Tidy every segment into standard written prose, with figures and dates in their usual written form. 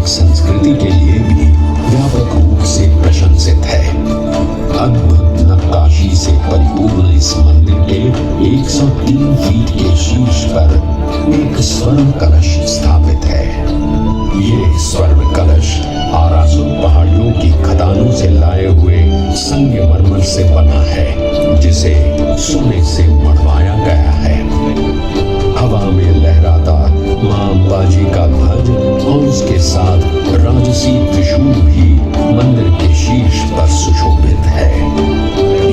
संस्कृति के लिए भी व्यापक रूप से प्रशंसित है। अद्भुत नक्काशी से परिपूर्ण इस मंदिर के 103 फीट के शीर्ष पर एक स्वर्ण कलश स्थापित है। ये स्वर्ण कलश आरासुर पहाड़ियों की खदानों से लाए हुए संगमरमर से बना है, जिसे सोने से मढ़वाया गया है। हवा में लहराता मां अंबाजी का ध्वज और उसके साथ राजसी त्रिशूल भी मंदिर के शीर्ष पर सुशोभित है।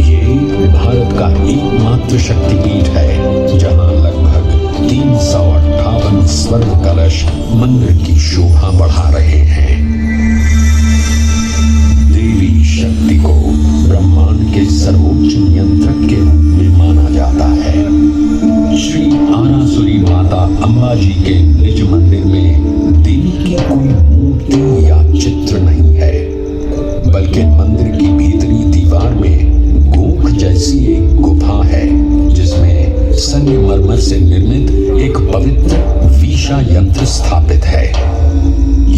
ये भारत का एकमात्र शक्तिपीठ है जहां लगभग 358 स्वर्ण कलश मंदिर की शोभा बढ़ा रहे हैं। देवी शक्ति को ब्रह्मांड के सर्वोच्च नियंत्रक के रूप में माना जाता है। श्री आरासुरी माता अंबाजी के निज मंदिर में देवी की कोई मूर्ति या चित्र नहीं है, बल्कि मंदिर की भीतरी दीवार में गोख जैसी एक गुफा है, जिसमें संगमरमर से निर्मित एक पवित्र वीशा यंत्र स्थापित है।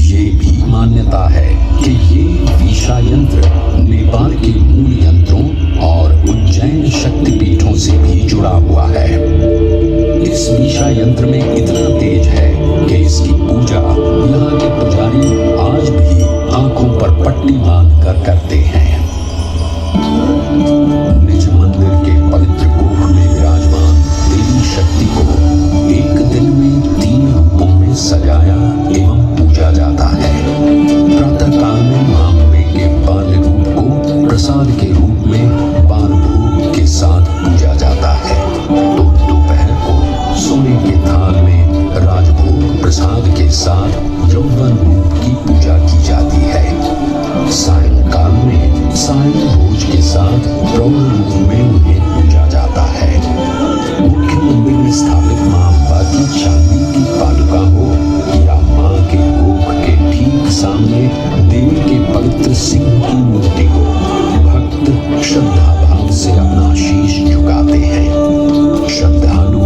ये भी मान्यता है कि ये वीशा यंत्र नेपाल के मूल यंत्रों और उज्जैन शक्तिपीठों से भी जुड़ा हुआ है। इस वीशा यंत्र में इतना तेज है कि इसकी पूजा यहाँ के पुजारी आज भी आंखों पर पट्टी बांधकर करते हैं। निज मंदिर के पवित्र गोख में विराजमान देवी शक्ति को एक दिन में 3 रूपों में सजाया एवं पूजा जाता है। प्रातः काल में मां अम्बे के बाल रूप को प्रसाद के रूप में बाल भोग के साथ पूजा जाता है, तो दोपहर को सोने के थाल में राजभोग प्रसाद के साथ यौवन रूप की पूजा की जाती है। सायंकाल में सायं भोज के साथ प्रौढ़ रूप में उन्हें पूजा जाता है। मुख्य मंदिर में स्थापित मां अम्बा की चांदी की पादुका हो या मां के गोख के ठीक सामने देवी के पवित्र सिंह की मूर्ति हो, भक्त श्रद्धा भाव से अपना शीश झुकाते हैं। श्रद्धालु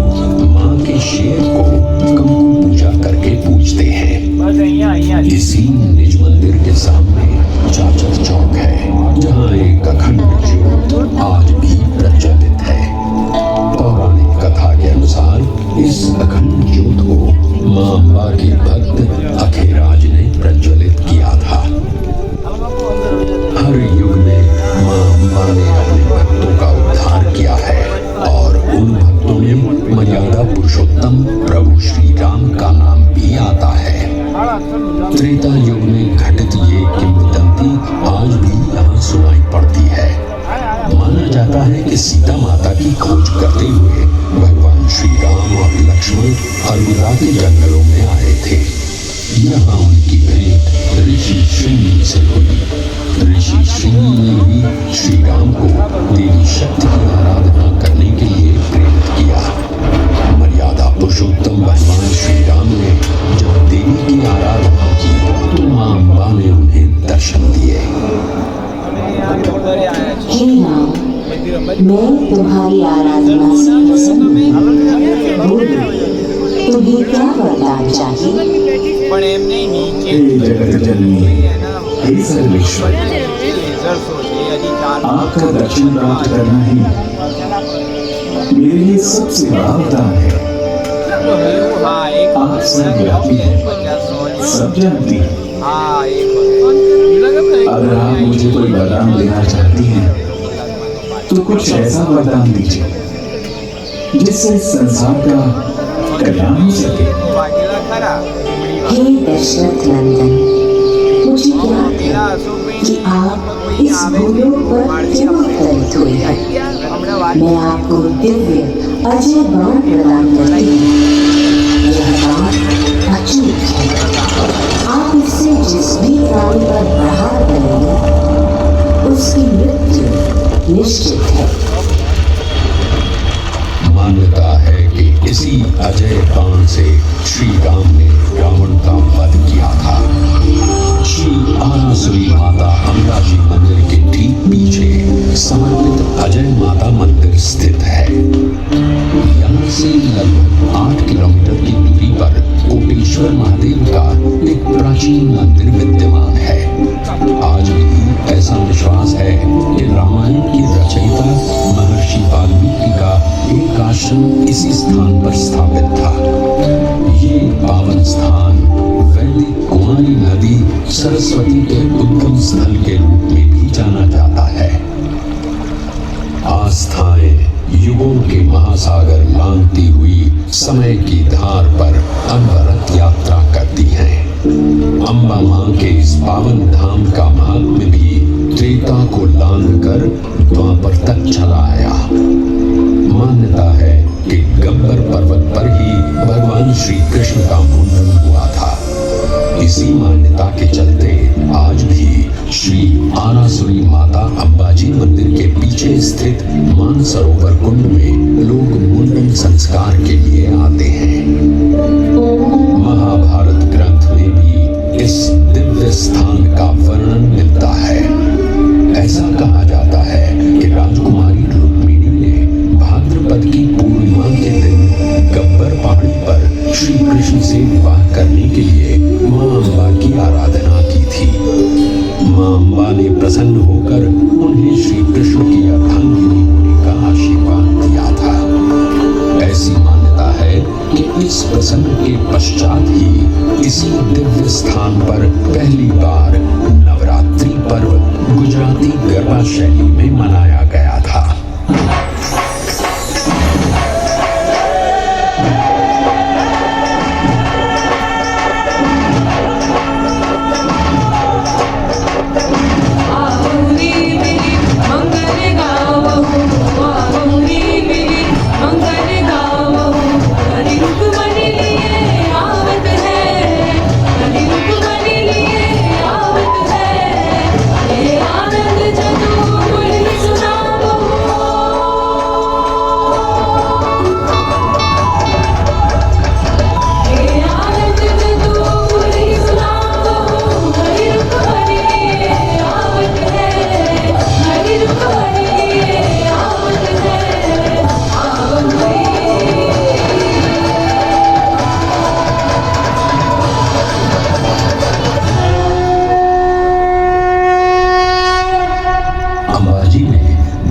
मां के शेर को कंकु पूजा करके पूजते हैं। इसी निज मंदिर के सामने चाचर चौक है, जहां एक अखंड ज्योत आज भी प्रज्वलित है। पौराणिक कथा के अनुसार इस अखंड ज्योत को मां अम्बा के भक्त अखेराज ने प्रज्वलित किया था। हर युग में मां अम्बा ने अपने भक्तों का उद्धार किया है और उन भक्तों में मर्यादा पुरुषोत्तम प्रभु श्री राम का नाम भी आता है। त्रेता युग में घटित ये किंवदंती आज भी यहाँ सुनाई पड़ती है। माना जाता है कि सीता माता की खोज करते हुए भगवान श्री राम और लक्ष्मण अरुणा के जंगलों में आए थे। यहाँ उनकी भेंट ऋषि श्रृंगी से हुई। ऋषि श्रृंगी ने भी श्री राम को देवी शक्ति की आराधना करने के लिए प्रेरित किया। मर्यादा पुरुषोत्तम भगवान श्री राम ने जब देवी की आराधना की तो मां अम्बा ने उन्हें दर्शन दिए। हे राम, मैं तुम्हारी आराधना से प्रसन्न हूँ। बोलो, तुम्हें क्या वरदान चाहिए? हे जगत जननी, हे सर्वेश्वर, आपका दर्शन प्राप्त करना ही मेरे लिए सबसे बड़ा वरदान है। आप सर्वव्यापी हैं, सब जानती हैं। अगर आप मुझे कोई वरदान देना चाहती हैं तो कुछ ऐसा वरदान दीजिए जिससे संसार का कल्याण हो सके। हे दशरथ नंदन, मुझे ज्ञात है कि आप इस भूलोक पर क्यों अवतरित हुए हैं। मैं आपको दिव्य अजय बाण प्रदान करती हूँ। यह बाण अचूक है। आप इससे जिस भी प्राणी पर प्रहार करेंगे उसकी मृत्यु निश्चित है। मान्यता है कि इसी अजय बाण से श्री राम ने रावण का वध किया था। श्री आरासुरी माता अंबाजी मंदिर के ठीक पीछे समर्पित अजय माता मंदिर स्थित है। यहाँ से लगभग 8 किलोमीटर की दूरी पर कोटेश्वर महादेव का एक प्राचीन प्राचीन मंदिर विद्यमान है। आज भी ऐसा विश्वास है कि रामायण की रचयिता महर्षि वाल्मीकि का एक आश्रम इसी स्थान पर स्थापित था। ये पावन स्थान वैदिक कुमारी नदी सरस्वती के उद्गम स्थल के रूप में भी जाना जाता है। आस्थाएं युगों के महासागर लांघती हुई समय की धार पर अनवरत यात्रा करती हैं। अम्बा मां के इस पावन धाम का महात्म्य भी त्रेता को लांघकर द्वापर तक चला आया। मान्यता है कि गब्बर पर्वत पर ही भगवान श्री कृष्ण का मुंडन हुआ था। इसी मान्यता के चलते आज भी श्री आरासुरी माता अंबाजी मंदिर के पीछे स्थित मानसरोवर कुंड में लोग मुंडन संस्कार के लिए आते हैं। महाभारत ग्रंथ में भी इस दिव्य स्थान का वर्णन मिलता है। ऐसा कहा जाता है कि राजकुमारी रुक्मिणी ने भाद्रपद की पूर्णिमा के दिन गब्बर पहाड़ी पर श्री कृष्ण से विवाह करने के लिए मां अम्बा की आराधना की थी। मां अम्बा ने प्रसन्न होकर उन्हें श्री कृष्ण की अर्धांगिनी होने का आशीर्वाद दिया था। ऐसी मान्यता है कि इस प्रसंग के पश्चात ही इसी दिव्य स्थान पर पहली बार नवरात्रि पर्व गुजराती गरबा शैली में मनाया गया था।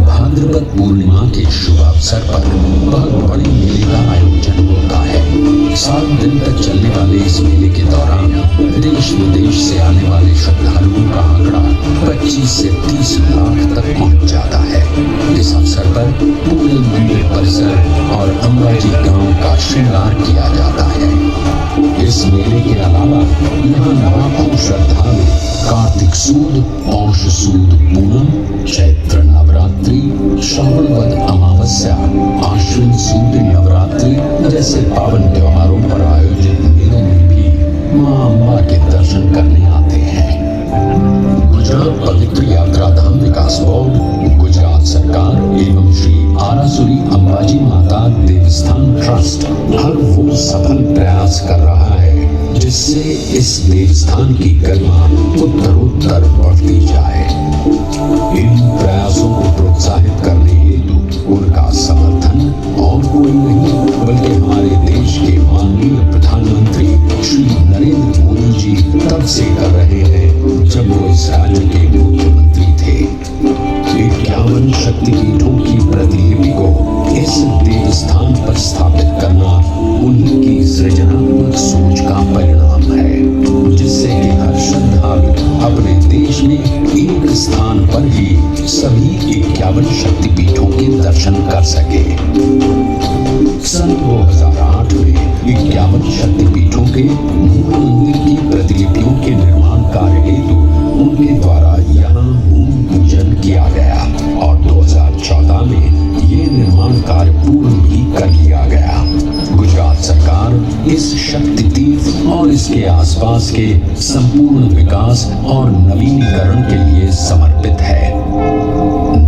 भाद्रपद पूर्णिमा के शुभ अवसर पर बहुत बड़े मेले का आयोजन होता है। 7 दिन तक चलने वाले इस मेले के दौरान देश विदेश से आने वाले श्रद्धालुओं का आंकड़ा 25 से 30 लाख तक पहुंच जाता है। इस अवसर पर पूरे मंदिर परिसर और अंबाजी गांव का श्रृंगार किया जाता है। इस मेले के अलावा यहाँ लाखों श्रद्धालु कार्तिक सूद, पौष सूद पूनम, चैत्र नवरात्रि, श्रावण वद अमावस्या, आश्विन सूद नवरात्रि जैसे पावन त्योहारों पर आयोजित मेलों में भी मां अम्बा के दर्शन करने आते हैं। गुजरात पवित्र यात्रा धाम विकास बोर्ड, गुजरात सरकार एवं श्री आरासुरी अंबाजी माता देवस्थान ट्रस्ट हर वो सफल प्रयास कर रहा है जिससे इस देवस्थान की गरिमा उत्तरोत्तर बढ़ती जाए। इन प्रयासों को प्रोत्साहित करने हेतु उनका समर्थन और कोई नहीं बल्कि हमारे देश के माननीय प्रधानमंत्री श्री नरेंद्र मोदी जी तब से कर रहे हैं जब वो इस राज्य के मुख्यमंत्री थे। 51 शक्तिपीठों की प्रतिलिपि को इस देवस्थान पर स्थापित करना उन्हीं की सृजनात्मक सोच का परिणाम है, जिससे कि हर श्रद्धालु अपने देश में एक स्थान पर ही सभी 51 शक्तिपीठों के दर्शन कर सके। सन 2008 में 51 शक्तिपीठों के मूल मंदिर की प्रतिलिपियों के निर्माण कार्य हेतु उनके द्वारा यहाँ भूमि पूजन किया गया और 2014 में ये निर्माण कार्य पूर्ण भी कर लिया गया। गुजरात सरकार इस शक्ति तीर्थ और इसके आसपास के संपूर्ण विकास और नवीनीकरण के लिए समर्पित है।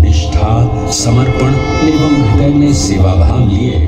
निष्ठा, समर्पण एवं हृदय में सेवा भाव लिए